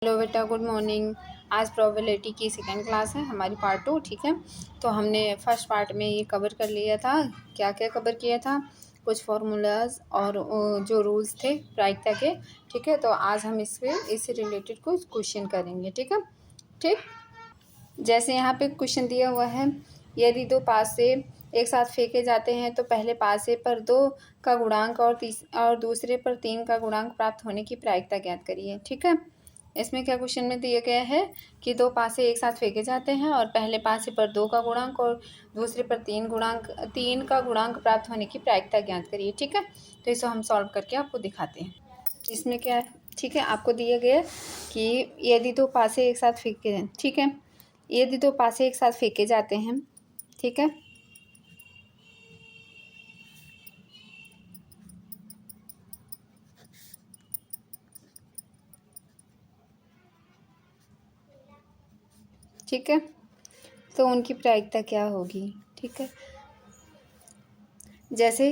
Hello बेटा, good morning. आज probability की सेकंड क्लास है हमारी पार्ट 2। ठीक है, तो हमने फर्स्ट पार्ट में ये कवर कर लिया था। क्या क्या कवर किया था? कुछ फार्मूलाज और जो रूल्स थे प्रायिकता के। ठीक है, तो आज हम इससे रिलेटेड कुछ क्वेश्चन करेंगे। ठीक है, ठीक। जैसे यहाँ पे क्वेश्चन दिया हुआ है, यदि दो पासे एक साथ फेंके जाते हैं तो पहले पासे पर 2 का गुणांक और दूसरे पर 3 का गुणांक प्राप्त होने की प्रायिकता ज्ञात करिए। ठीक है, इसमें क्या क्वेश्चन में दिया गया है कि 2 पासे एक साथ फेंके जाते हैं और पहले पासे पर 2 का गुणांक और दूसरे पर 3 का गुणांक प्राप्त होने की प्रायिकता ज्ञात करिए। ठीक है, तो इसे हम सॉल्व करके आपको दिखाते हैं। इसमें क्या है? ठीक है, आपको दिया गया कि यदि 2 पासे एक साथ फेंके हैं। ठीक है, यदि 2 पासे एक साथ फेंके जाते हैं। ठीक है, ठीक है, तो उनकी प्रायिकता क्या होगी? ठीक है, जैसे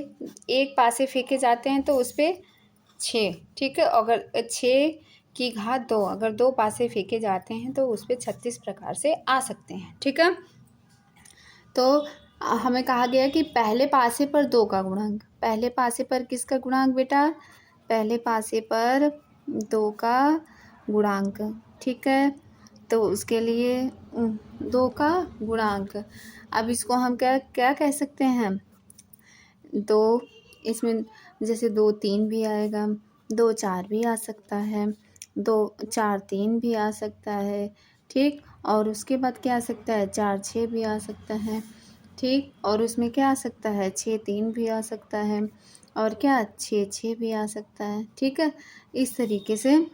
एक पासे फेंके जाते हैं तो उस पर 6। ठीक है, अगर 6 की घात 2 अगर 2 पासे फेंके जाते हैं तो उस पर 36 प्रकार से आ सकते हैं। ठीक है, तो हमें कहा गया कि पहले पासे पर 2 का गुणांक, पहले पासे पर किसका गुणांक बेटा? पहले पासे पर 2 का गुणांक। ठीक है, तो उसके लिए 2 का गुणांक। अब इसको हम क्या क्या कह सकते हैं? 2 इसमें जैसे 2 3 भी आएगा, 2 4 भी आ सकता है, 2 4 3 भी आ सकता है। ठीक, और उसके बाद क्या आ सकता है? 4 6 भी आ सकता है। ठीक, और उसमें क्या आ सकता है? 6 3 भी आ सकता है, और क्या 6 6 भी आ सकता है। ठीक है, इस तरीके से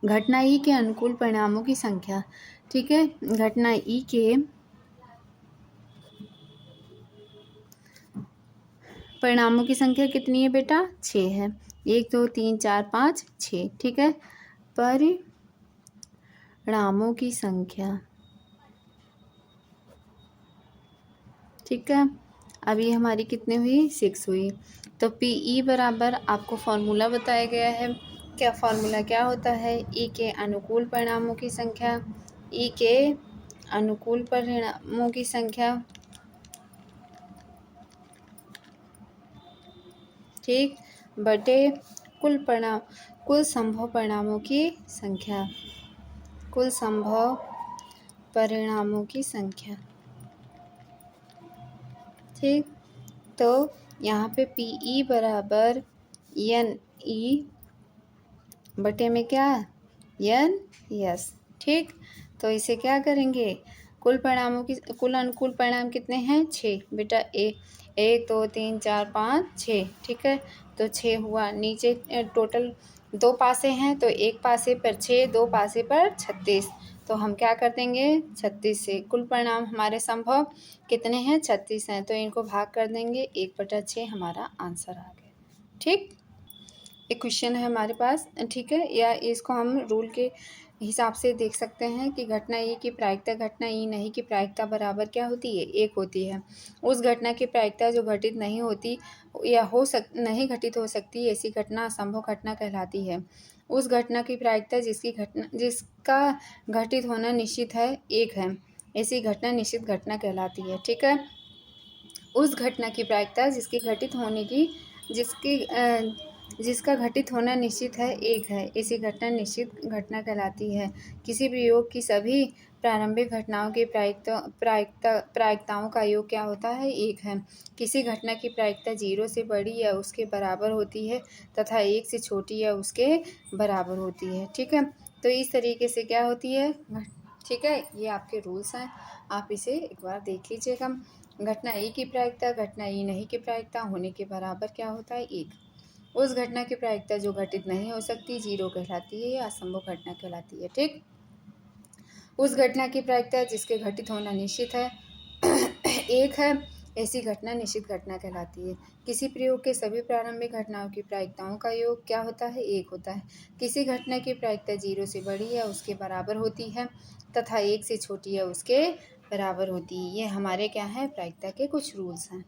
घटना ई के अनुकूल परिणामों की संख्या। ठीक है, घटना ई के परिणामों की संख्या कितनी है बेटा? 6 है। 1 2 3 4 5 6। ठीक है, परिणामों की संख्या। ठीक है, अभी हमारी कितनी हुई? 6 हुई। तो PE बराबर आपको फॉर्मूला बताया गया है। क्या फॉर्मूला क्या होता है? ई के अनुकूल परिणामों की संख्या, ई के अनुकूल परिणामों की संख्या। ठीक, बटे कुल संभव परिणामों की संख्या, कुल संभव परिणामों की संख्या। ठीक, तो यहाँ पे PE बराबर NE बटे में क्या? NS। ठीक, तो इसे क्या करेंगे? कुल अनुकूल परिणाम कितने हैं? 6 बेटा। 1 2 3 4 5 6। ठीक है, तो 6 हुआ। नीचे टोटल 2 पासे हैं तो एक पासे पर 6, 2 पासे पर 36। तो हम क्या कर देंगे? 36 से कुल परिणाम हमारे संभव कितने हैं? 36 हैं, तो इनको भाग कर देंगे। 1/6 हमारा आंसर आ गया। ठीक, एक क्वेश्चन है हमारे पास। ठीक है, या इसको हम रूल के हिसाब से देख सकते हैं कि घटना ई की प्रायिकता घटना ई नहीं की प्रायिकता बराबर क्या होती है? 1 होती है। उस घटना की प्रायिकता जो घटित नहीं होती या नहीं घटित हो सकती, ऐसी घटना असंभव घटना कहलाती है। उस घटना की प्रायिकता जिसका घटित होना निश्चित है 1 है, ऐसी घटना निश्चित घटना कहलाती है। ठीक है, उस घटना की प्रायिकता जिसका घटित होना निश्चित है 1 है, ऐसी घटना निश्चित घटना कहलाती है। किसी भी योग की सभी प्रारंभिक घटनाओं की प्रायिकताओं का योग क्या होता है? 1 है। किसी घटना की प्रायिकता 0 से बड़ी या उसके बराबर होती है तथा 1 से छोटी या उसके बराबर होती है। ठीक है, तो इस तरीके से क्या होती है? ठीक है, ये आपके रूल्स हैं, आप इसे एक बार देख लीजिएगा। घटना ई की प्रायिकता घटना ई नहीं की प्रायिकता होने के बराबर क्या होता है? 1। उस घटना की प्रायिकता जो घटित नहीं हो सकती 0 कहलाती है या असंभव घटना कहलाती है। ठीक, उस घटना की प्रायिकता जिसके घटित होना निश्चित है 1 है, ऐसी घटना निश्चित घटना कहलाती है। किसी प्रयोग के सभी प्रारंभिक घटनाओं की प्रायिकताओं का योग क्या होता है? 1 होता है। किसी घटना की प्रायिकता 0 से बड़ी या उसके बराबर होती है तथा 1 से छोटी या उसके बराबर होती है। ये हमारे क्या है? प्रायिकता के कुछ रूल्स हैं।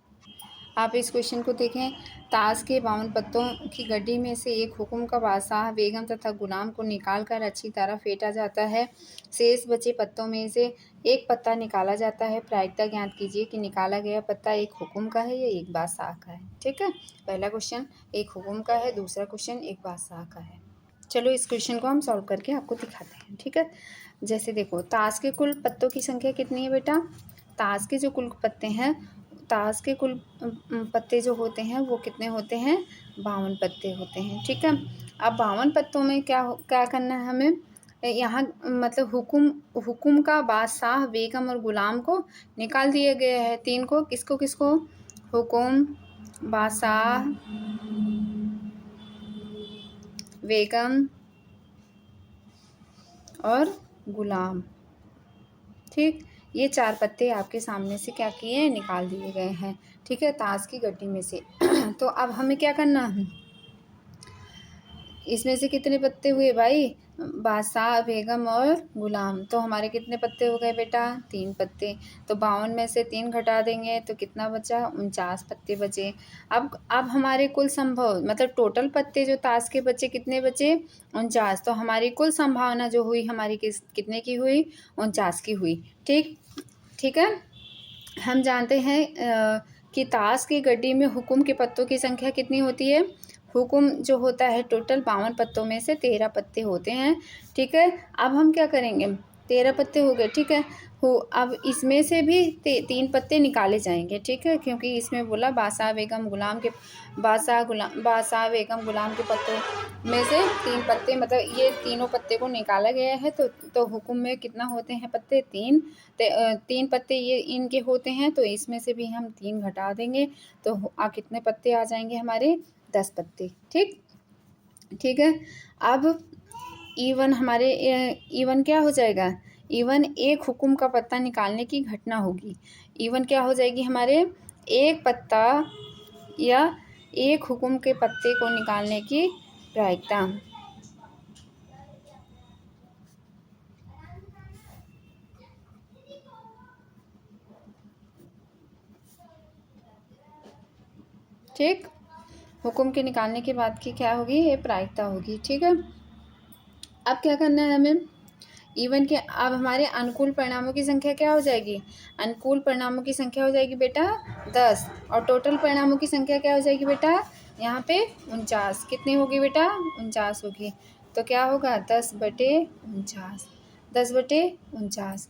आप इस क्वेश्चन को देखें। ताश के 52 पत्तों की गड्डी में से एक हुकुम का बादशाह बेगम तथा गुलाम को निकाल कर अच्छी तरह फेंटा जाता है। शेष बचे पत्तों में से एक पत्ता निकाला जाता है। प्रायिकता ज्ञात कीजिए कि निकाला गया पत्ता एक हुकुम का है या एक बादशाह का है। ठीक है, पहला क्वेश्चन एक हुकुम का है, दूसरा क्वेश्चन एक बादशाह का है। चलो इस क्वेश्चन को हम सॉल्व करके आपको दिखाते हैं। ठीक है, जैसे देखो, ताश के कुल पत्तों की संख्या कितनी है बेटा? ताश के जो कुल पत्ते हैं, ताश के कुल पत्ते जो होते हैं वो कितने होते हैं? 52 पत्ते होते हैं। ठीक है, अब 52 पत्तों में क्या करना है हमें? यहाँ मतलब हुकुम का बादशाह बेगम और गुलाम को निकाल दिया गया है। तीन को, किसको किसको? हुकुम, बादशाह, बेगम और गुलाम। ठीक, ये 4 पत्ते आपके सामने से क्या किए हैं? निकाल दिए गए हैं। ठीक है, ताश की गड्डी में से। तो अब हमें क्या करना है? इसमें से कितने पत्ते हुए भाई? बादशाह, बेगम और गुलाम। तो हमारे कितने पत्ते हो गए बेटा? 3 पत्ते। तो 52 में से 3 घटा देंगे तो कितना बचा? 49 पत्ते बचे। अब हमारे कुल संभव मतलब टोटल पत्ते जो ताश के बचे कितने बचे? 49। तो हमारी कुल संभावना जो हुई हमारी कितने की हुई? 49 की हुई। ठीक है, हम जानते हैं कि ताश की गड्डी में हुकुम के पत्तों की संख्या कितनी होती है? हुकुम जो होता है टोटल 52 पत्तों में से 13 पत्ते होते हैं। ठीक है, अब हम क्या करेंगे? 13 पत्ते हो गए। ठीक है, अब इसमें से भी 3 पत्ते निकाले जाएंगे। ठीक है, क्योंकि इसमें बोला बादशाह बेगम गुलाम के पत्तों में से 3 पत्ते, मतलब ये तीनों पत्ते को निकाला गया है। तो हुकुम में कितना होते हैं पत्ते? 3 पत्ते ये इनके होते हैं। तो इसमें से भी हम 3 घटा देंगे तो कितने पत्ते आ जाएंगे हमारे? 10 पत्ते। ठीक है, अब ईवन हमारे ईवन क्या हो जाएगा? ईवन एक हुकुम का पत्ता निकालने की घटना होगी। ईवन क्या हो जाएगी हमारे? एक पत्ता या एक हुकुम के पत्ते को निकालने की प्रायिकता। ठीक, हुकुम के निकालने के बाद की क्या होगी? ये प्रायिकता होगी। ठीक है, अब क्या करना है हमें? इवन के अब हमारे अनुकूल परिणामों की संख्या क्या हो जाएगी? अनुकूल परिणामों की संख्या हो जाएगी बेटा 10। और टोटल परिणामों की संख्या क्या हो जाएगी बेटा? यहाँ पे 49। कितनी होगी बेटा? 49 होगी। तो क्या होगा? 10/49। 10/49।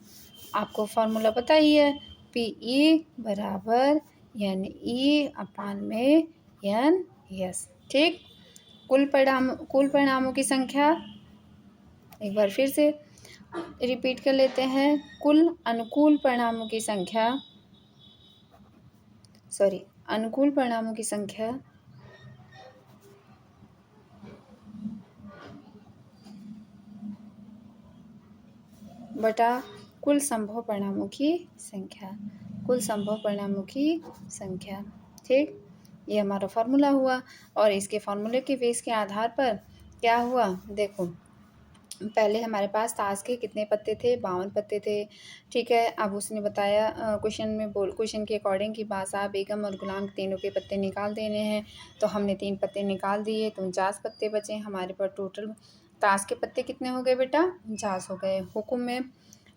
आपको फॉर्मूला पता ही है, PE बराबर NE/NS। ठीक, कुल परिणामों की संख्या एक बार फिर से रिपीट कर लेते हैं। कुल अनुकूल परिणामों की संख्या बटा कुल संभव परिणामों की संख्या। ठीक, ये हमारा फॉर्मूला हुआ। और इसके फॉर्मूले के बेस के आधार पर क्या हुआ? देखो, पहले हमारे पास ताश के कितने पत्ते थे? 52 पत्ते थे। ठीक है, अब उसने बताया क्वेश्चन के अकॉर्डिंग कि बादशाह, बेगम और गुलाम तीनों के पत्ते निकाल देने हैं। तो हमने 3 पत्ते निकाल दिए तो 49 पत्ते बचे हमारे पास। टोटल ताश के पत्ते कितने हो गए बेटा? 49 हो गए।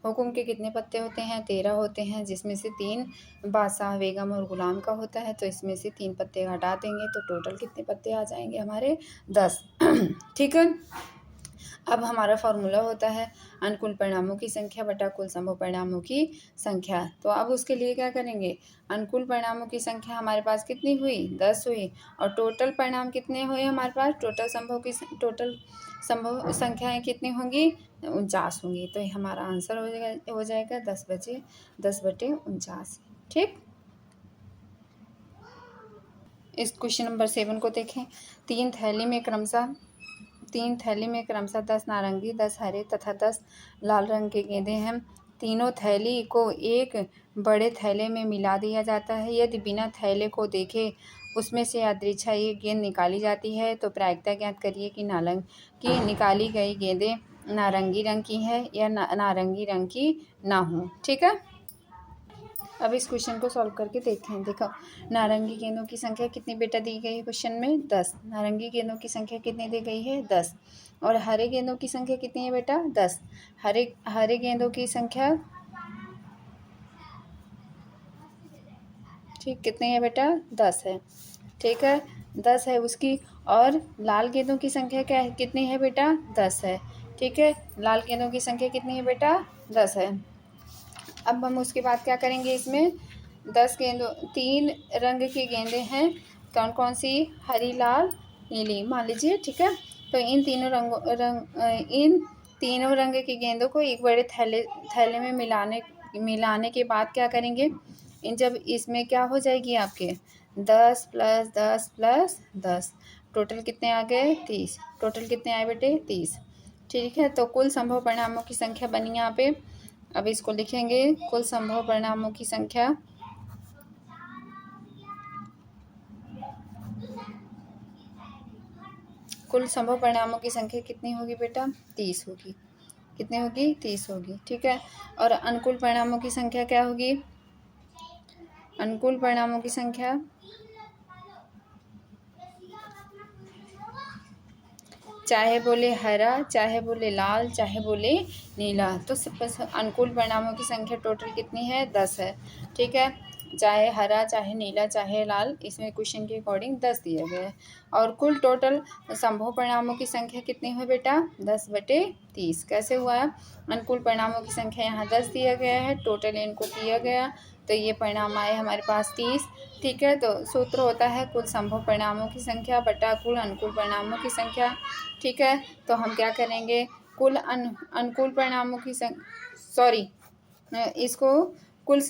हुकुम के कितने पत्ते होते हैं? 13 होते हैं, जिसमें से 3 बादशाह, बेगम और गुलाम का होता है। तो इसमें से 3 पत्ते हटा देंगे तो टोटल कितने पत्ते आ जाएंगे हमारे? 10। ठीक है, अब हमारा फॉर्मूला होता है अनुकूल परिणामों की संख्या बटा कुल संभव परिणामों की संख्या। तो अब उसके लिए क्या करेंगे? अनुकूल परिणामों की संख्या हमारे पास कितनी हुई? 10 हुई। और टोटल परिणाम कितने हुए हमारे पास? टोटल संभव संख्याएं कितनी होंगी? 49 होंगी। तो ये हमारा आंसर हो जाएगा 10/49। ठीक, इस क्वेश्चन नंबर 7 को देखें। 3 थैली में क्रमशः 10 नारंगी, 10 हरे तथा 10 लाल रंग के गेंदे हैं। तीनों थैली को एक बड़े थैले में मिला दिया जाता है। यदि बिना थैले को देखे उसमें से यादृच्छा एक गेंद निकाली जाती है तो प्रायिकता ज्ञात करिए कि निकाली गई गेंदें नारंगी रंग की है या नारंगी रंग की ना हो। ठीक है, अब इस क्वेश्चन को सॉल्व करके देखते हैं। देखो, नारंगी गेंदों की संख्या कितनी बेटा दी गई है क्वेश्चन में? 10। नारंगी गेंदों की संख्या कितनी दी गई है? 10। और हरे गेंदों की संख्या कितनी है बेटा? 10। हरे गेंदों की संख्या ठीक कितनी है बेटा? 10 है। ठीक है, 10 है उसकी। और लाल गेंदों की संख्या क्या है, कितनी है बेटा? 10 है। ठीक है, लाल गेंदों की संख्या कितनी है बेटा? 10 है। अब हम उसके बाद क्या करेंगे, इसमें 10 गेंदों 3 रंग की गेंदें हैं, कौन कौन सी? हरी, लाल, नीली, मान लीजिए। ठीक है, तो इन तीनों रंग की गेंदों को एक बड़े थैले में मिलाने के बाद क्या करेंगे, जब इसमें क्या हो जाएगी आपके 10 + 10 + 10, टोटल कितने आ गए? 30। टोटल कितने आए बेटे? 30। ठीक है, तो कुल संभव परिणामों की संख्या बनी यहाँ पे। अब इसको लिखेंगे, कुल संभव परिणामों की संख्या कितनी होगी बेटा? 30 होगी। कितनी होगी? 30 होगी। ठीक है, और अनुकूल परिणामों की संख्या क्या होगी? अनुकूल परिणामों की संख्या चाहे बोले हरा, चाहे बोले लाल, चाहे बोले नीला, तो अनुकूल परिणामों की संख्या टोटल कितनी है? 10 है। ठीक है, चाहे हरा, चाहे नीला, चाहे लाल, इसमें क्वेश्चन के अकॉर्डिंग 10 दिया गया है। और कुल टोटल संभव परिणामों की संख्या कितनी हुई बेटा? 10/30। कैसे हुआ है? अनुकूल परिणामों की संख्या यहाँ 10 दिया गया है, टोटल इनको किया गया, तो ये परिणाम आए हमारे पास 30। ठीक है, तो सूत्र होता है कुल संभव परिणामों की संख्या बटा कुल अनुकूल परिणामों की संख्या। ठीक है, तो हम क्या करेंगे, कुल अनुकूल परिणामों की इसको कुल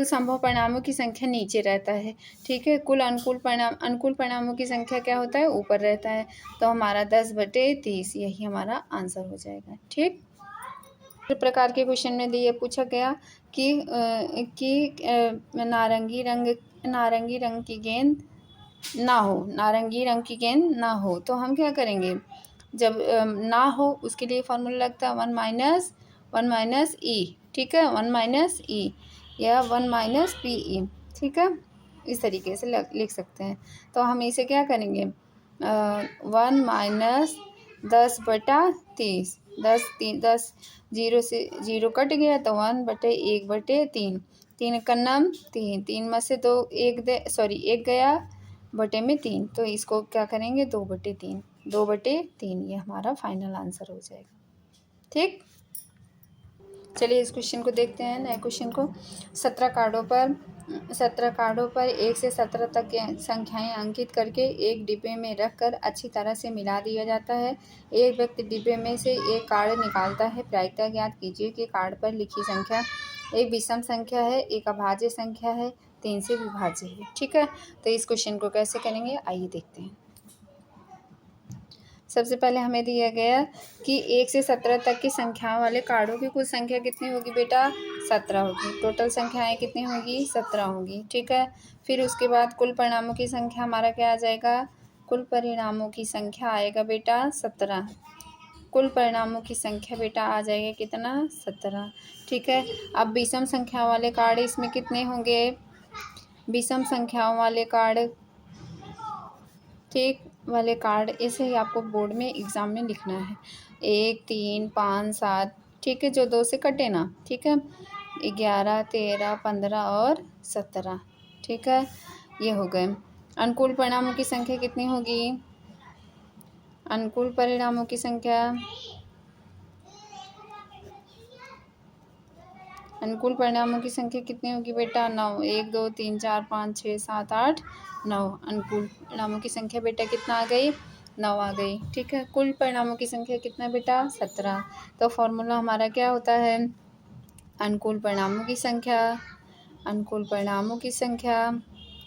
संभव परिणामों की संख्या नीचे रहता है। ठीक है, कुल अनुकूल परिणामों की संख्या क्या होता है? ऊपर रहता है। तो हमारा 10/30 यही हमारा आंसर हो जाएगा। ठीक, प्रकार के क्वेश्चन में ये पूछा गया कि नारंगी रंग की गेंद ना हो, तो हम क्या करेंगे, जब ना हो उसके लिए फॉर्मूला लगता है 1 - E। ठीक है, 1 - E या 1 - PE। ठीक है, इस तरीके से लिख सकते हैं। तो हम इसे क्या करेंगे, 1 - 10/30, 10 0 से 0 कट गया, तो 1/1/3, 3 का नाम 3 में से 1 गया बटे में 3, तो इसको क्या करेंगे, 2/3 ये हमारा फाइनल आंसर हो जाएगा। ठीक, चलिए इस क्वेश्चन को देखते हैं, नए क्वेश्चन को। 17 कार्डों पर 1 से 17 तक संख्याएं अंकित करके एक डिब्बे में रखकर अच्छी तरह से मिला दिया जाता है। एक व्यक्ति डिब्बे में से एक कार्ड निकालता है। प्रायिकता ज्ञात कीजिए कि कार्ड पर लिखी संख्या एक विषम संख्या है, एक अभाज्य संख्या है, 3 से विभाज्य है। ठीक है, तो इस क्वेश्चन को कैसे करेंगे, आइए देखते हैं। सबसे पहले हमें दिया गया कि 1 से 17 तक की संख्याओं वाले कार्डों की कुल संख्या कितनी होगी बेटा? 17 होगी। टोटल संख्याएं कितनी होगी? 17 होगी। ठीक है, फिर उसके बाद कुल परिणामों की संख्या हमारा क्या आ जाएगा? कुल परिणामों की संख्या आएगा बेटा 17। कुल परिणामों की संख्या बेटा आ जाएगा कितना? 17। ठीक है, अब विषम संख्याओं वाले कार्ड इसमें कितने होंगे? विषम संख्याओं वाले कार्ड, ठीक वाले कार्ड ऐसे ही आपको बोर्ड में एग्ज़ाम में लिखना है। 1 3 5 7, ठीक है, जो 2 से कटे ना। ठीक है, 11 13 15 और 17। ठीक है, ये हो गए। अनुकूल परिणामों की संख्या कितनी होगी? अनुकूल परिणामों की संख्या, अनुकूल परिणामों की संख्या कितनी होगी बेटा? 9। 1 2 3 4 5 6 7 8 9। अनुकूल परिणामों की संख्या बेटा कितना आ गई? 9 आ गई। ठीक है, कुल परिणामों की संख्या कितना बेटा? 17। तो फॉर्मूला हमारा क्या होता है? अनुकूल परिणामों की संख्या, अनुकूल परिणामों की संख्या,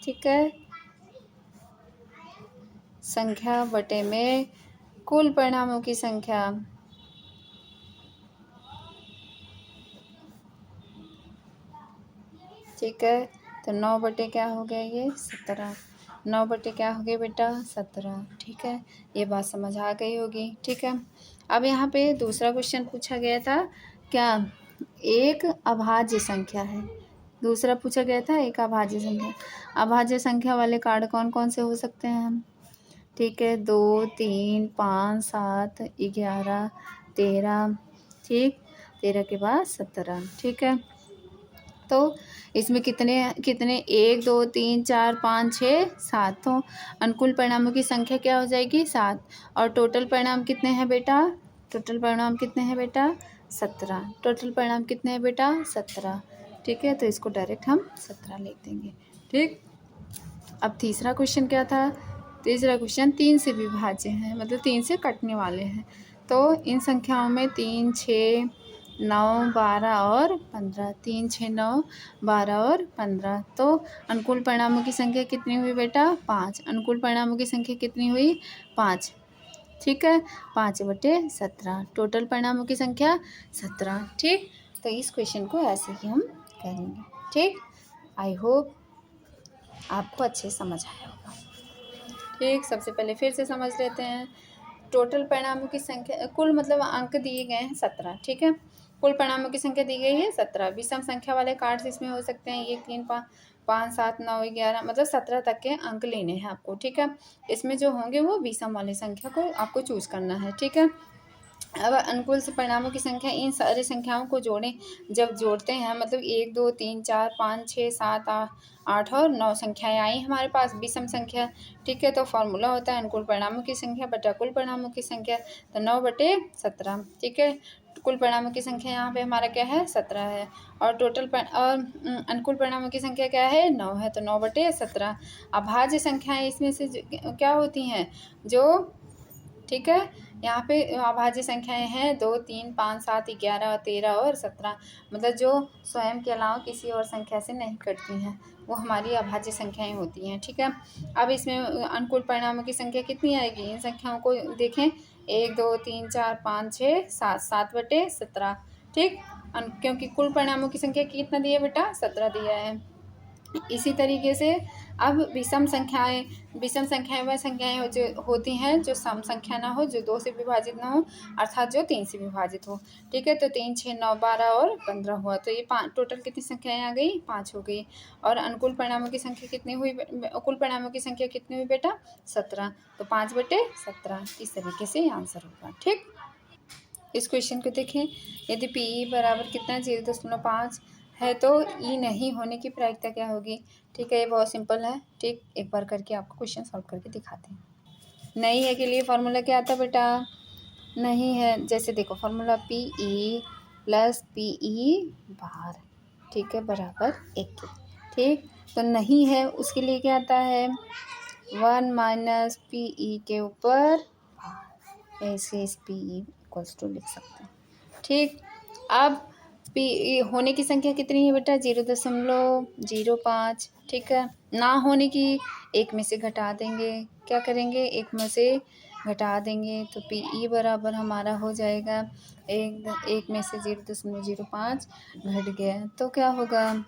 ठीक है, संख्या बटे में कुल परिणामों की संख्या। ठीक है, तो 9 बटे क्या हो गया? ये 17। 9 बटे क्या हो गया बेटा? 17। ठीक है, ये बात समझ आ गई होगी। ठीक है, अब यहाँ पे दूसरा क्वेश्चन पूछा गया था क्या? एक अभाज्य संख्या है। दूसरा पूछा गया था एक अभाज्य संख्या। अभाज्य संख्या वाले कार्ड कौन कौन से हो सकते हैं? ठीक है, 2, 3, 5, 7, 11, 13। ठीक, 13 के बाद 17। ठीक है, तो इसमें कितने कितने 1, 2, 3, 4, 5, 6, 7। तो अनुकूल परिणामों की संख्या क्या हो जाएगी? 7। और टोटल परिणाम कितने हैं बेटा? टोटल परिणाम कितने हैं बेटा? 17। टोटल परिणाम कितने हैं बेटा? 17। ठीक है, तो इसको डायरेक्ट हम 17 लिख देंगे। ठीक, अब तीसरा क्वेश्चन क्या था? तीसरा क्वेश्चन 3 से विभाज्य है, मतलब 3 से कटने वाले हैं। तो इन संख्याओं में 3, 6, 9, 12 और 15। 3, 6, 9, 12 और 15। तो अनुकूल परिणामों की संख्या कितनी हुई बेटा? 5। अनुकूल परिणामों की संख्या कितनी हुई? 5। ठीक है, 5/17। टोटल परिणामों की संख्या 17। ठीक, तो इस क्वेश्चन को ऐसे ही हम करेंगे। ठीक, आई होप आपको अच्छे समझ आया होगा। ठीक, सबसे पहले फिर से समझ लेते हैं। टोटल परिणामों की संख्या, कुल मतलब अंक दिए गए हैं 17। ठीक है, कुल परिणामों की संख्या दी गई है 17। विषम संख्या वाले कार्ड्स इसमें हो सकते हैं 1, 3, 5, 7, 9, 11, मतलब 17 तक के अंक लेने हैं आपको। ठीक है, इसमें जो होंगे वो विषम वाली संख्या को आपको चूज करना है। ठीक है, अब अनुकूल से परिणामों की संख्या, इन सारी संख्याओं को जोड़ें। जब जोड़ते हैं मतलब 1, 2, 3, 4, 5, 6, 7, 8 और 9 संख्याएं आई हमारे पास विषम संख्या। ठीक है, तो फॉर्मूला होता है अनुकूल परिणामों की संख्या बटा कुल परिणामों की संख्या, तो 9/17। ठीक है, कुल परिणामों की संख्या यहाँ पे हमारा क्या है? 17 है। और अनुकूल परिणामों की संख्या क्या है? 9 है, तो 9/17। अभाज्य संख्याएं इसमें से क्या होती हैं? जो, ठीक है, यहाँ पे अभाज्य संख्याएं हैं 2, 3, 5, 7, 11, 13 और 17, मतलब जो स्वयं के अलावा किसी और संख्या से नहीं कटती हैं, वो हमारी अभाज्य संख्याएं होती हैं। ठीक है, अब इसमें अनुकूल परिणामों की संख्या कितनी आएगी? इन संख्याओं को देखें, 1, 2, 3, 4, 5, 6, 7, 7/17। ठीक, क्योंकि कुल परिणामों की संख्या कितना दिया बेटा? 17 दिया है। इसी तरीके से अब विषम संख्याएं वह संख्याएं जो होती हैं जो सम संख्या ना हो, जो 2 से विभाजित ना हो, अर्थात जो 3 से विभाजित हो। ठीक है, तो 3, 6, 9, 12 और 15 हुआ, तो ये 5 टोटल कितनी संख्याएं आ गई? 5 हो गई। और अनुकूल परिणामों की संख्या कितनी हुई? कुल परिणामों की संख्या कितनी हुई बेटा? 17। तो 5/17 इस तरीके से आंसर होगा। ठीक, इस क्वेश्चन को देखें, यदि पी बराबर कितना 0.5 है तो ई नहीं होने की प्रायिकता क्या होगी? ठीक है, ये बहुत सिंपल है। ठीक, एक बार करके आपको क्वेश्चन सॉल्व करके दिखाते हैं। नहीं है के लिए फॉर्मूला क्या आता बेटा? नहीं है, जैसे देखो फॉर्मूला पी प्लस पी बार, ठीक है, बराबर 1। ठीक, तो नहीं है उसके लिए क्या आता है? 1 - पी के ऊपर बार, ऐसे पी इक्वल्स टू लिख सकते हैं। ठीक, अब पी होने की संख्या कितनी है बेटा? 0.05। ठीक है, ना होने की 1 में से घटा देंगे। क्या करेंगे? 1 में से घटा देंगे, तो पी बराबर हमारा हो जाएगा 1 में से 0.05 घट गया, तो क्या होगा?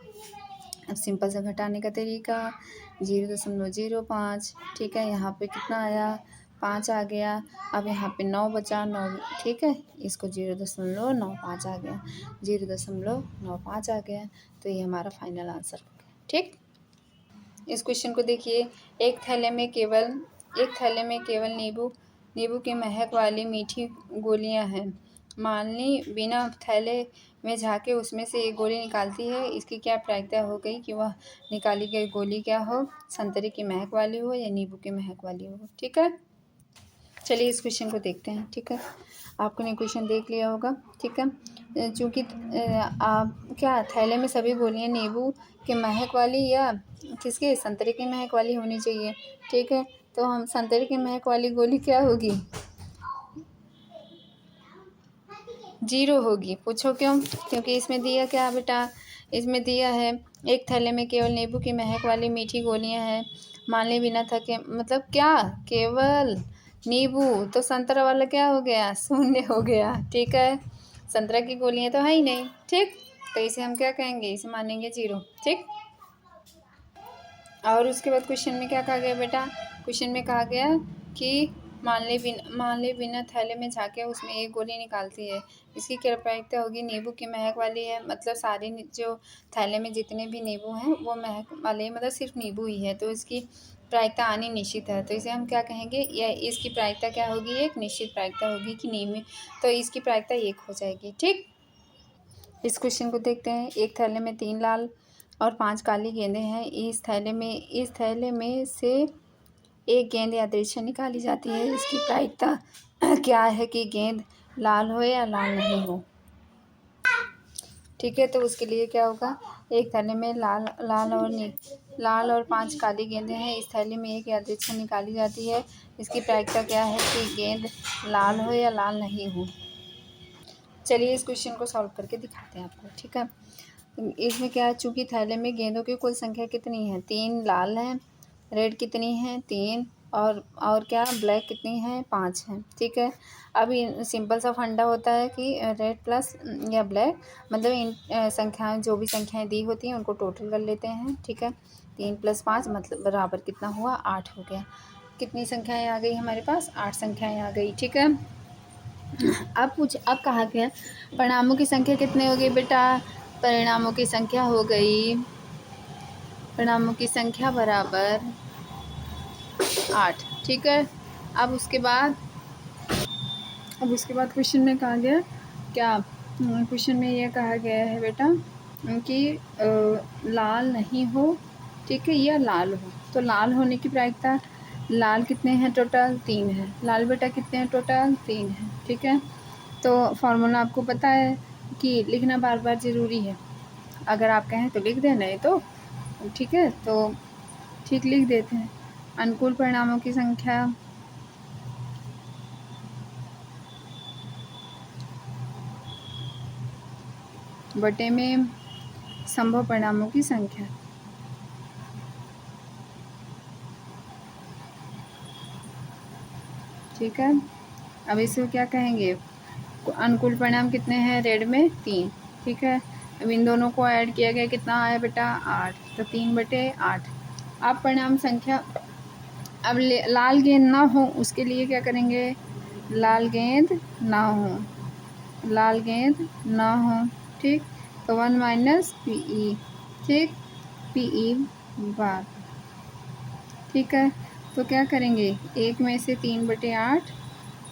अब सिंपल सा घटाने का तरीका, 0.05। ठीक है, यहाँ पे कितना आया? 5 आ गया। अब यहाँ पे 9 बचा, 9। ठीक है, इसको 0.95 आ गया, 0.95 आ गया, तो ये हमारा फाइनल आंसर हो गया। ठीक, इस क्वेश्चन को देखिए, एक थैले में केवल नींबू की महक वाली मीठी गोलियां हैं। मालिनी बिना थैले में झाँके उसमें से एक गोली निकालती है। इसकी क्या प्रायिकता हो गई कि वह निकाली गई गोली क्या हो? संतरे की महक वाली हो या नींबू की महक वाली हो? ठीक है, चलिए इस क्वेश्चन को देखते हैं। ठीक है, आपने क्वेश्चन देख लिया होगा। ठीक है, चूँकि आप क्या थैले में सभी गोलियां नींबू की महक वाली या किसके? संतरे की महक वाली होनी चाहिए। ठीक है, तो हम संतरे की महक वाली गोली क्या होगी? 0 होगी। पूछो क्यों? क्योंकि इसमें दिया क्या बेटा? इसमें दिया है एक थैले में केवल नींबू की महक वाली मीठी गोलियां हैं। मान ली बिना थके, मतलब क्या? केवल नींबू, तो संतरा वाला क्या हो गया? 0 हो गया। ठीक है, संतरा की गोलियां तो है ही नहीं। ठीक, तो इसे हम क्या कहेंगे? इसे मानेंगे 0। ठीक, और उसके बाद क्वेश्चन में क्या कहा गया बेटा? क्वेश्चन में कहा गया कि मान ले बिना थैले में झाँके उसमें एक गोली निकालती है। इसकी क्या प्रायिकता होगी? नींबू की महक वाली है, मतलब सारे जो थैले में जितने भी नींबू हैं वो महक वाले, मतलब सिर्फ नींबू ही है, तो इसकी प्रायिकता आनी निश्चित है। तो इसे हम क्या कहेंगे? या इसकी प्रायिकता क्या होगी? एक निश्चित प्रायिकता होगी कि नींबू, तो इसकी प्रायिकता 1 हो जाएगी। ठीक, इस क्वेश्चन को देखते हैं। एक थैले में 3 लाल और 5 काली गेंदें हैं। इस थैले में से एक गेंद यादृच्छिक निकाली जाती है। इसकी प्रायिकता क्या है कि गेंद लाल हो या लाल नहीं हो? ठीक है, तो उसके लिए क्या होगा? एक थैले में लाल और 5 काली गेंदें हैं। इस थैले में एक यादृच्छिक निकाली जाती है। इसकी प्रायिकता क्या है कि गेंद लाल हो या लाल नहीं हो? चलिए इस क्वेश्चन को सॉल्व करके दिखाते हैं आपको। ठीक है, इसमें क्या है, चूंकि थैले में गेंदों की कुल संख्या कितनी है? 3 लाल हैं, रेड कितनी है? 3, और क्या ब्लैक कितनी है? 5 है। ठीक है, अब सिंपल सा फंडा होता है कि रेड प्लस या ब्लैक, मतलब इन संख्याएं, जो भी संख्याएं दी होती हैं उनको टोटल कर लेते हैं। ठीक है, 3 + 5 मतलब बराबर कितना हुआ? 8 हो गया। कितनी संख्याएं आ गई हमारे पास? 8 संख्याएं आ गई। ठीक है, अब कहा गया परिणामों की संख्या कितने हो गई बेटा? परिणामों की संख्या हो गई, परिणामों की संख्या बराबर 8। ठीक है, अब उसके बाद क्वेश्चन में कहा गया क्या? क्वेश्चन में यह कहा गया है बेटा कि लाल नहीं हो, ठीक है, या लाल हो। तो लाल होने की प्रायिकता, लाल कितने हैं टोटल? 3 है। लाल बेटा कितने हैं टोटल? 3 है। ठीक है, तो फॉर्मूला आपको पता है कि लिखना बार बार ज़रूरी है। अगर आप कहें तो लिख देना है, तो ठीक है, तो ठीक लिख देते हैं। अनुकूल परिणामों की संख्या बटे में संभव परिणामों की संख्या। ठीक है, अब इसको क्या कहेंगे? अनुकूल परिणाम कितने हैं? रेड में 3। ठीक है, अब इन दोनों को ऐड किया गया, कितना आया बेटा? 8। तो 3/8। अब परिणाम संख्या, अब लाल गेंद ना हो उसके लिए क्या करेंगे? लाल गेंद ना हो, लाल गेंद ना हो। ठीक, तो 1 - PE। ठीक, PE बार। ठीक है, तो क्या करेंगे? 1 में से 3/8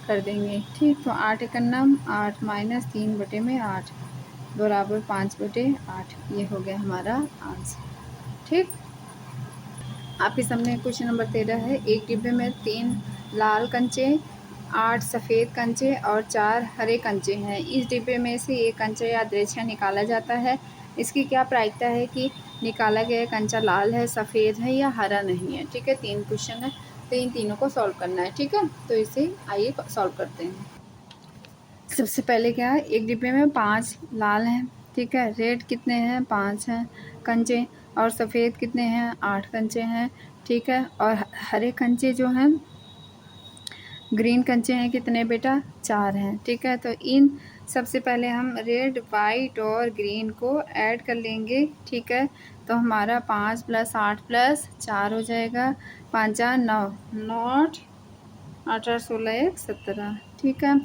कर देंगे। ठीक, तो 8 एकन्नम 8 - 3/8 बराबर 5/8। ये हो गया हमारा आंसर। ठीक, आपके सामने क्वेश्चन नंबर 13 है। एक डिब्बे में 3 लाल कंचे, 8 सफ़ेद कंचे और 4 हरे कंचे हैं। इस डिब्बे में से एक कंचा यादृच्छिक निकाला जाता है। इसकी क्या प्रायिकता है कि निकाला गया कंचा लाल है, सफ़ेद है या हरा नहीं है? ठीक है, 3 क्वेश्चन है, तो इन तीनों को सॉल्व करना है। ठीक है, तो इसे आइए सॉल्व करते हैं। सबसे पहले क्या है, एक डिब्बे में 5 लाल हैं। ठीक है, रेड कितने हैं? 5 हैं कंचे, और सफ़ेद कितने हैं? 8 कंचे हैं। ठीक है, और हरे कंचे जो हैं, ग्रीन कंचे हैं कितने बेटा? 4 हैं। ठीक है, तो इन सबसे पहले हम रेड, वाइट और ग्रीन को ऐड कर लेंगे। ठीक है, तो हमारा 5 + 8 + 4 हो जाएगा। 5 × 9, 9 8 8 16 1 17। ठीक है,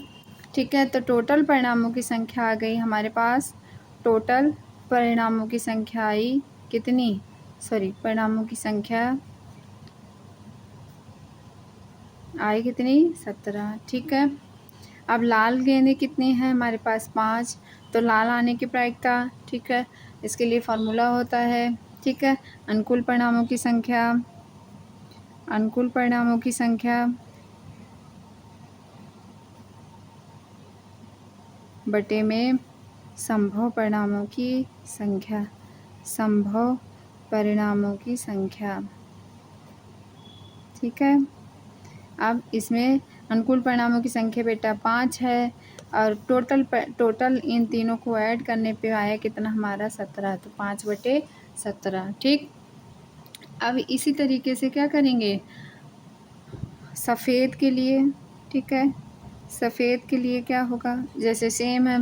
ठीक है, तो टोटल परिणामों की संख्या आ गई हमारे पास। टोटल परिणामों की संख्या आई कितनी? परिणामों की संख्या आई कितनी? 17। ठीक है, अब लाल गेंदें कितनी हैं हमारे पास? 5। तो लाल आने की प्रायिकता, ठीक है, इसके लिए फार्मूला होता है। ठीक है, अनुकूल परिणामों की संख्या, अनुकूल परिणामों की संख्या बटे में संभव परिणामों की संख्या, संभव परिणामों की संख्या। ठीक है, अब इसमें अनुकूल परिणामों की संख्या बेटा 5 है, और टोटल इन तीनों को ऐड करने पे आया कितना हमारा? 17। तो 5/17। ठीक, अब इसी तरीके से क्या करेंगे सफ़ेद के लिए? ठीक है, सफ़ेद के लिए क्या होगा? जैसे सेम है,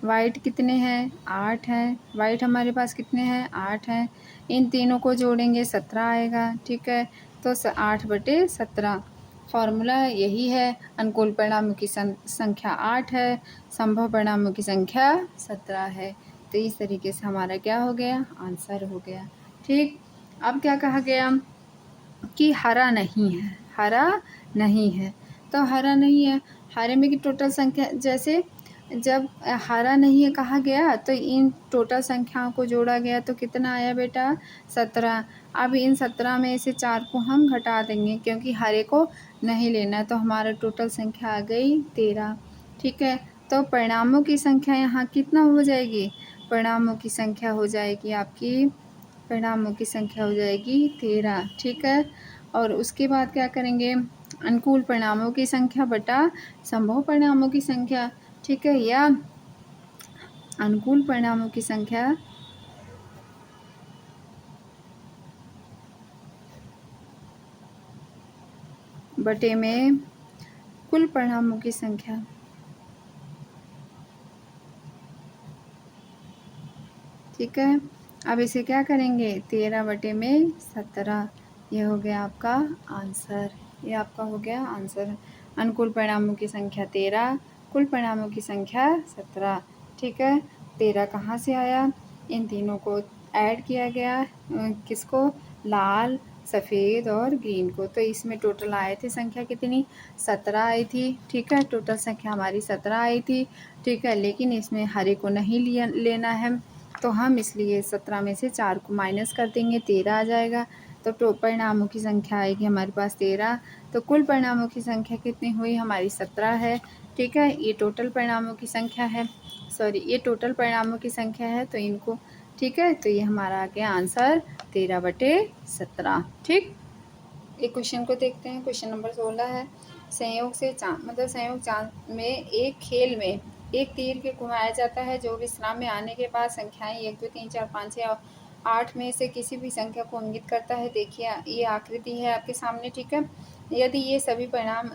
वाइट कितने हैं? 8 हैं। वाइट हमारे पास कितने हैं? 8 हैं। इन तीनों को जोड़ेंगे 17 आएगा। ठीक है, तो 8/17। फॉर्मूला यही है, अनुकूल परिणामों की संख्या 8 है, संभव परिणामों की संख्या 17 है। तो इस तरीके से हमारा क्या हो गया, आंसर हो गया। ठीक, अब क्या कहा गया कि हरा नहीं है, हरा नहीं है। तो हरा नहीं है, हरे में की टोटल संख्या, जैसे जब हरा नहीं है कहा गया तो इन टोटल संख्याओं को जोड़ा गया तो कितना आया बेटा, 17। अब इन 17 में से 4 को हम घटा देंगे क्योंकि हरे को नहीं लेना, तो हमारा टोटल संख्या आ गई 13। ठीक है, तो परिणामों की संख्या यहाँ कितना हो जाएगी, परिणामों की संख्या हो जाएगी आपकी, परिणामों की संख्या हो जाएगी 13। ठीक है, और उसके बाद क्या करेंगे, अनुकूल परिणामों की संख्या बटा संभव परिणामों की संख्या। ठीक है, या अनुकूल परिणामों की संख्या बटे में कुल परिणामों की संख्या। ठीक है, अब इसे क्या करेंगे, 13 बटे में 17, ये हो गया आपका आंसर, ये आपका हो गया आंसर। अनुकूल परिणामों की संख्या 13, कुल परिणामों की संख्या 17। ठीक है, 13 कहाँ से आया, इन तीनों को ऐड किया गया, किसको, लाल, सफ़ेद और ग्रीन को, तो इसमें टोटल आए थे संख्या कितनी, 17 आई थी। ठीक है, टोटल संख्या हमारी 17 आई थी। ठीक है, लेकिन इसमें हरे को नहीं लेना है, तो हम इसलिए 17 में से 4 को माइनस कर देंगे, 13 आ जाएगा। तो परिणामों की संख्या आएगी हमारे पास 13। तो कुल परिणामों की संख्या कितनी हुई, हमारी 17 है। ठीक है, ये टोटल परिणामों की संख्या है, सॉरी ये टोटल परिणामों की संख्या है, तो इनको, ठीक है, तो ये हमारा आ गया आंसर 13 बटे 17। ठीक, एक क्वेश्चन को देखते हैं, क्वेश्चन नंबर 16 है, संयोग से चांद, मतलब संयोग चांद में एक खेल में एक तीर के घुमाया जाता है जो विश्राम में आने के बाद संख्याएं 1 2 3 4 5 6 और 8 में से किसी भी संख्या को इंगित करता है। देखिए ये आकृति है आपके सामने। ठीक है, यदि ये सभी परिणाम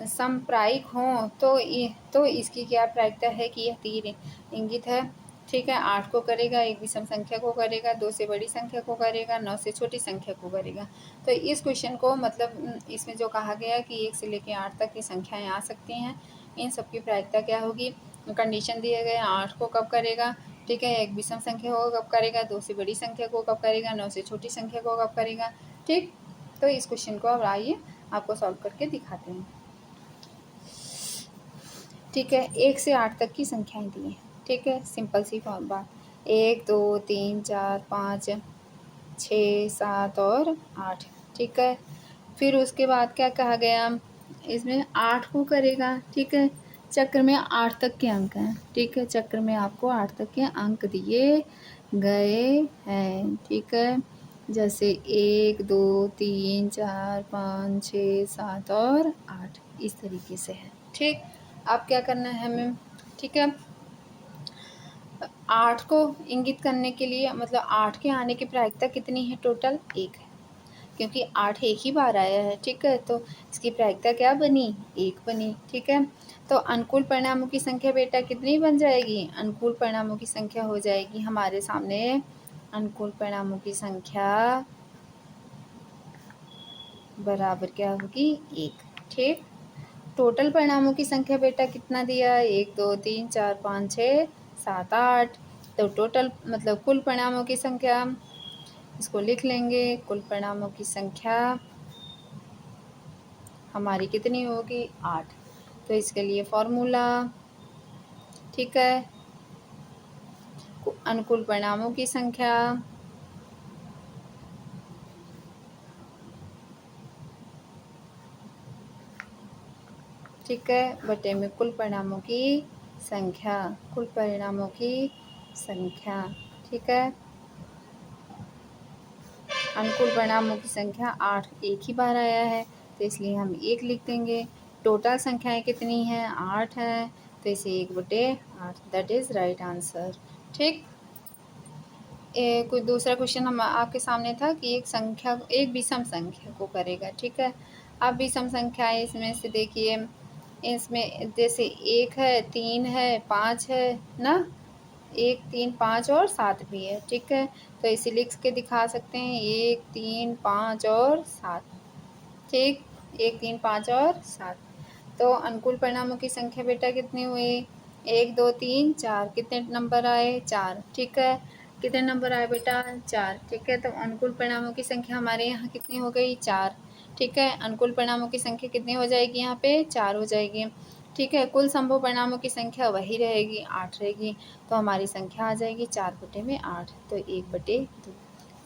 समप्रायिक हों तो इसकी क्या प्रायिकता है कि यह तीर इंगित है। ठीक है, 8 को करेगा, एक विषम संख्या को करेगा, 2 से बड़ी संख्या को करेगा, 9 से छोटी संख्या को करेगा। तो इस क्वेश्चन को मतलब इसमें जो कहा गया कि 1 से लेकर 8 तक की संख्याएं आ सकती हैं, इन सब की प्रायिकता क्या होगी, कंडीशन दिए गए, 8 को कब करेगा, ठीक है, एक विषम संख्या को कब करेगा, 2 से बड़ी संख्या को कब करेगा, 9 से छोटी संख्या को कब करेगा। ठीक, तो इस क्वेश्चन को अब आइए आपको सॉल्व करके दिखाते हैं। ठीक है, 1 से 8 तक की संख्याएं दी हैं। ठीक है, सिंपल सी बात, 1 2 3 4 5 6 7 और 8। ठीक है, फिर उसके बाद क्या कहा गया, इसमें 8 को करेगा। ठीक है, चक्र में 8 तक के अंक हैं। ठीक है, चक्र में आपको 8 तक के अंक दिए गए हैं। ठीक है, जैसे 1 2 3 4 5 6 7 और 8, इस तरीके से है। ठीक, अब क्या करना है हमें, ठीक है, 8 को इंगित करने के लिए, मतलब 8 के आने की प्रायिकता कितनी है, टोटल 1 है, क्योंकि 8 एक ही बार आया है। ठीक है, तो इसकी प्रायिकता क्या बनी, 1 बनी। ठीक है, तो अनुकूल परिणामों की संख्या बेटा कितनी बन जाएगी, अनुकूल परिणामों की संख्या हो जाएगी हमारे सामने, अनुकूल परिणामों की संख्या बराबर क्या होगी, 1। ठीक, टोटल परिणामों की संख्या बेटा कितना दिया, 1 2 3 4 5 6 7 8। तो टोटल मतलब कुल परिणामों की संख्या, इसको लिख लेंगे, कुल परिणामों की संख्या हमारी कितनी होगी, 8। तो इसके लिए फॉर्मूला, ठीक है, अनुकूल परिणामों की संख्या ठीक है बटे में कुल परिणामों की संख्या, कुल परिणामों की संख्या। ठीक है, अनुकूल परिणामों की संख्या 8 एक ही बार आया है, तो इसलिए हम 1 लिख देंगे। टोटल संख्याएं कितनी हैं, 8 है, तो इसे 1 बटे 8, दैट इज़ राइट आंसर। ठीक, कोई दूसरा क्वेश्चन हम आपके सामने था कि एक विषम संख्या को करेगा। ठीक है, अब विषम संख्या है, इसमें से देखिए, इसमें जैसे 1 है, 3 है, 5 है ना, 1 3 5 और 7 भी है। ठीक है, तो इसे लिख के दिखा सकते हैं, 1 3 5 और 7। ठीक, 1 3 5 और 7। तो अनुकूल परिणामों की संख्या बेटा कितनी हुई? 1 2 3 4। कितने नंबर आए? 4। ठीक है, कितने नंबर आए बेटा? 4। ठीक है, तो अनुकूल परिणामों की संख्या हमारे यहाँ कितनी हो गई? 4। ठीक है, अनुकूल परिणामों की संख्या कितनी हो जाएगी यहाँ पे? 4 हो जाएगी। ठीक है, कुल संभव परिणामों की संख्या वही रहेगी, 8 रहेगी। तो हमारी संख्या आ जाएगी 4/8, तो 1/2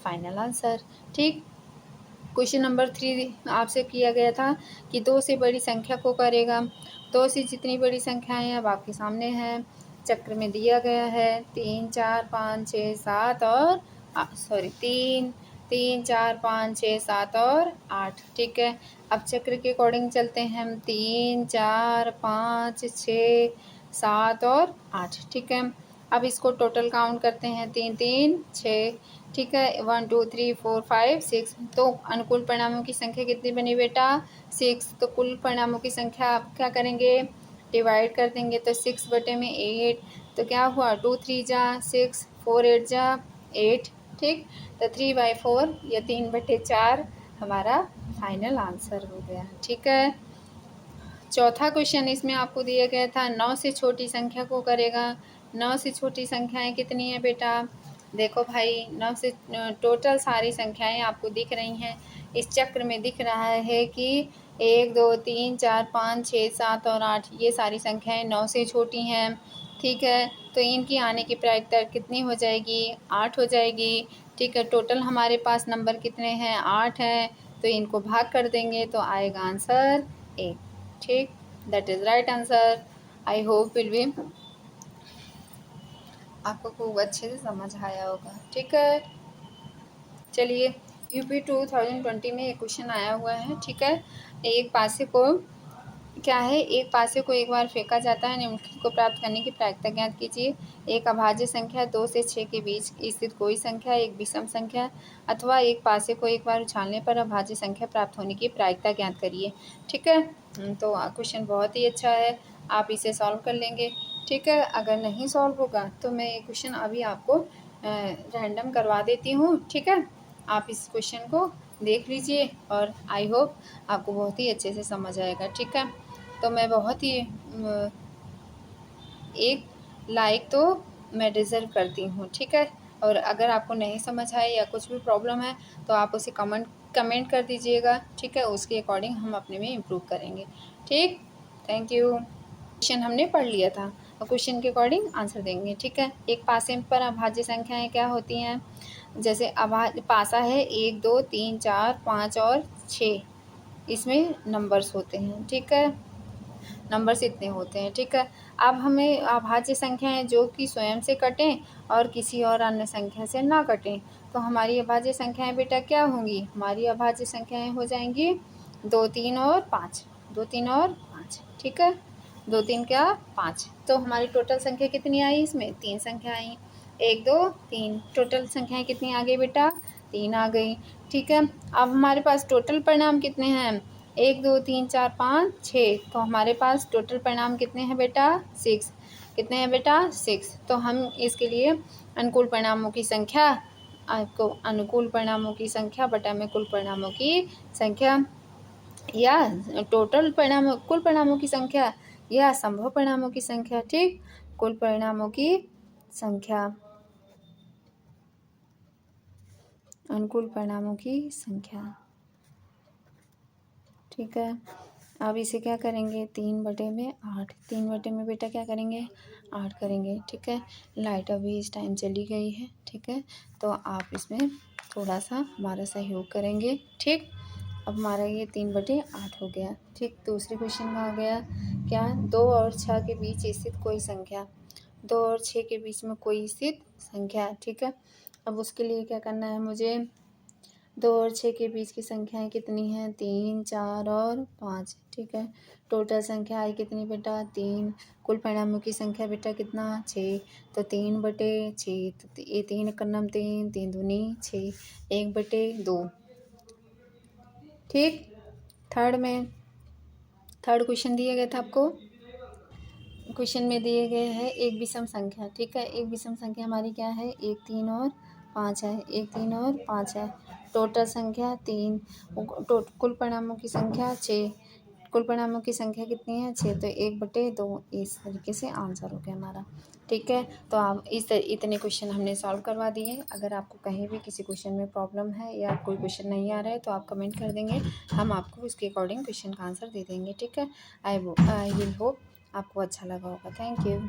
फाइनल आंसर। ठीक, क्वेश्चन नंबर 3 आपसे किया गया था कि 2 से बड़ी संख्या को करेगा। 2 से जितनी बड़ी संख्याएं अब आपके सामने हैं, चक्र में दिया गया है 3 4 5 6 7 और 3 3 4 5 6 7 और 8। ठीक है, अब चक्र के अकॉर्डिंग चलते हैं हम 3 4 5 6 7 और 8। ठीक है, अब इसको टोटल काउंट करते हैं 3 3 6। ठीक है, 1 2 3 4 5 6। तो अनुकूल परिणामों की संख्या कितनी बनी बेटा? 6। तो कुल परिणामों की संख्या आप क्या करेंगे? डिवाइड कर देंगे, तो 6/8। तो क्या हुआ? 2 3 जा 6, 4 8 जा 8। ठीक, तो 3/4 या 3/4 हमारा फाइनल आंसर हो गया। ठीक है, चौथा क्वेश्चन इसमें आपको दिया गया था 9 से छोटी संख्या को करेगा। 9 से छोटी संख्याएं कितनी है बेटा? देखो भाई, 9 से टोटल सारी संख्याएं आपको दिख रही हैं। इस चक्र में दिख रहा है कि 1 2 3 4 5 6 7 और 8, ये सारी संख्याएं 9 से छोटी हैं। ठीक है, तो इनकी आने की प्रायिकता कितनी हो जाएगी? 8 हो जाएगी। ठीक है, टोटल हमारे पास नंबर कितने हैं? 8 हैं। तो इनको भाग कर देंगे तो आएगा आंसर 1। ठीक, that is right answer. I hope will be आपको खूब अच्छे से समझ आया होगा। ठीक है, चलिए, यूपी 2020 में एक क्वेश्चन आया हुआ है। ठीक है, एक पासे को क्या है? एक पासे को एक बार फेंका जाता है, निम्नलिखित को प्राप्त करने की प्रायिकता ज्ञात कीजिए। एक अभाज्य संख्या 2 से 6 के बीच स्थित कोई संख्या, एक विषम संख्या अथवा एक पासे को एक बार उछालने पर अभाज्य संख्या प्राप्त होने की प्रायिकता ज्ञात करिए। ठीक है, तो क्वेश्चन बहुत ही अच्छा है, आप इसे सॉल्व कर लेंगे। ठीक है, अगर नहीं सॉल्व होगा तो मैं ये क्वेश्चन अभी आपको रैंडम करवा देती हूँ। ठीक है, आप इस क्वेश्चन को देख लीजिए और आई होप आपको बहुत ही अच्छे से समझ आएगा। ठीक है, तो मैं बहुत ही एक लाइक तो मैं डिज़र्व करती हूँ। ठीक है, और अगर आपको नहीं समझ आए या कुछ भी प्रॉब्लम है तो आप उसे कमेंट कर दीजिएगा। ठीक है, उसके अकॉर्डिंग हम अपने में इम्प्रूव करेंगे। ठीक, थैंक यू। क्वेश्चन हमने पढ़ लिया था और क्वेश्चन के अकॉर्डिंग आंसर देंगे। ठीक है, एक पासे पर अभाज्य संख्याएं क्या होती हैं? जैसे पासा है 1 2 3 4 5 और 6, इसमें नंबर्स होते हैं। ठीक है, नंबर्स इतने होते हैं। ठीक है, अब हमें अभाज्य संख्याएं जो कि स्वयं से कटें और किसी और अन्य संख्या से ना कटें, तो हमारी अभाज्य संख्याएं बेटा क्या होंगी? हमारी अभाज्य संख्याएं हो जाएंगी 2 3 और 5। 2 3 और 5। ठीक है, 2 3 क्या? 5। तो हमारी टोटल संख्या कितनी आई? इसमें 3 संख्या आई। 1 2 3, टोटल संख्याएं कितनी आ गई बेटा? 3 आ गई। ठीक है, अब हमारे पास टोटल परिणाम कितने हैं? 1 2 3 4 5 6। तो हमारे पास टोटल परिणाम कितने हैं बेटा? 6। कितने हैं बेटा? 6। तो हम इसके लिए अनुकूल परिणामों की संख्या, आपको अनुकूल परिणामों की संख्या बटा में कुल परिणामों की संख्या, या टोटल परिणामों कुल परिणामों की संख्या या संभव परिणामों की संख्या। ठीक, कुल परिणामों की संख्या, अनुकूल परिणामों की संख्या। ठीक है, अब इसे क्या करेंगे? 3/8। 3/में बेटा क्या करेंगे? 8 करेंगे। ठीक है, लाइट अभी इस टाइम चली गई है। ठीक है, तो आप इसमें थोड़ा सा हमारा सहयोग करेंगे। ठीक, अब हमारा ये 3/8 हो गया। ठीक, दूसरे क्वेश्चन में आ गया क्या? 2 और 6 के बीच स्थित कोई संख्या। 2 और 6 के बीच में कोई स्थित संख्या। ठीक है, अब उसके लिए क्या करना है मुझे? 2 और 6 के बीच की संख्याएं कितनी हैं? 3 4 और 5। ठीक है, टोटल संख्या आई कितनी बेटा? 3। कुल परिणामों की संख्या बेटा कितना? 6। तो 3/6, तो ये 3 का नाम 3, 3 दूनी 6, 1/2। ठीक, थर्ड क्वेश्चन दिया गया था आपको। क्वेश्चन में दिए गए हैं एक विषम संख्या। ठीक है, एक विषम संख्या हमारी क्या है? 1 3 और 5 है। 1 3 और 5 है। टोटल संख्या 3, कुल परिणामों की संख्या 6, कुल परिणामों की संख्या कितनी है 6, तो 1/2 इस तरीके से आंसर हो गया हमारा। ठीक है, तो आप इतने क्वेश्चन हमने सॉल्व करवा दिए। अगर आपको कहीं भी किसी क्वेश्चन में प्रॉब्लम है या कोई क्वेश्चन नहीं आ रहा है तो आप कमेंट कर देंगे, हम आपको उसके अकॉर्डिंग क्वेश्चन का आंसर दे देंगे। ठीक है, आई विल होप आपको अच्छा लगा होगा। Thank you.